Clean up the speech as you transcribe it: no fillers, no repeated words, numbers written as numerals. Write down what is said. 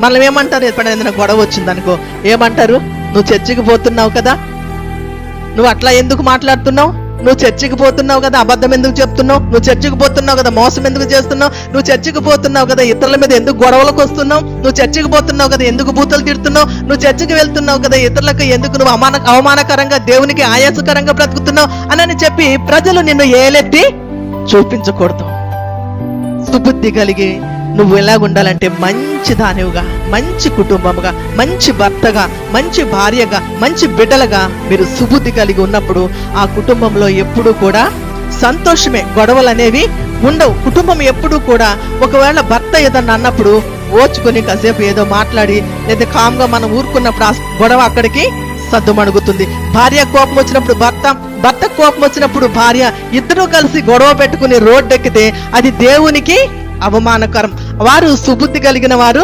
మనం ఏమంటారు? ఎప్పుడైనా ఏదైనా గొడవ వచ్చిందనుకో ఏమంటారు? నువ్వు చర్చికి పోతున్నావు కదా, నువ్వు అట్లా ఎందుకు మాట్లాడుతున్నావు? నువ్వు చర్చికి పోతున్నావు కదా, అబద్ధం ఎందుకు చెప్తున్నావు? నువ్వు చర్చికి పోతున్నావు కదా, మోసం ఎందుకు చేస్తున్నావు? నువ్వు చర్చికి పోతున్నావు కదా, ఇతరుల మీద ఎందుకు గొడవలకు వస్తున్నావు? నువ్వు చర్చికి పోతున్నావు కదా, ఎందుకు బూతులు తిడుతున్నావు? నువ్వు చర్చికి వెళ్తున్నావు కదా, ఇతరులకు ఎందుకు నువ్వు అవమానకరంగా, దేవునికి ఆయాసకరంగా బ్రతుకుతున్నావు అని చెప్పి ప్రజలు నిన్ను ఏలెత్తి చూపించకూడదు. సుబుద్ధి కలిగి నువ్వు ఎలాగుండాలంటే మంచి దానివిగా, మంచి కుటుంబముగా, మంచి భర్తగా, మంచి భార్యగా, మంచి బిడ్డలుగా మీరు సుబుద్ధి కలిగి ఉన్నప్పుడు ఆ కుటుంబంలో ఎప్పుడూ కూడా సంతోషమే, గొడవలు అనేవి ఉండవు. కుటుంబం ఎప్పుడూ కూడా ఒకవేళ భర్త ఏదన్నా అన్నప్పుడు ఓచుకొని కాసేపు ఏదో మాట్లాడి లేదా కామ్గా మనం ఊరుకున్నప్పుడు ఆ గొడవ అక్కడికి సద్దుమణుగుతుంది. భార్య కోపం వచ్చినప్పుడు భర్త కోపం వచ్చినప్పుడు భార్య, ఇద్దరూ కలిసి గొడవ పెట్టుకుని రోడ్డెక్కితే అది దేవునికి అవమానకరం. వారు సుబుద్ధి కలిగిన వారు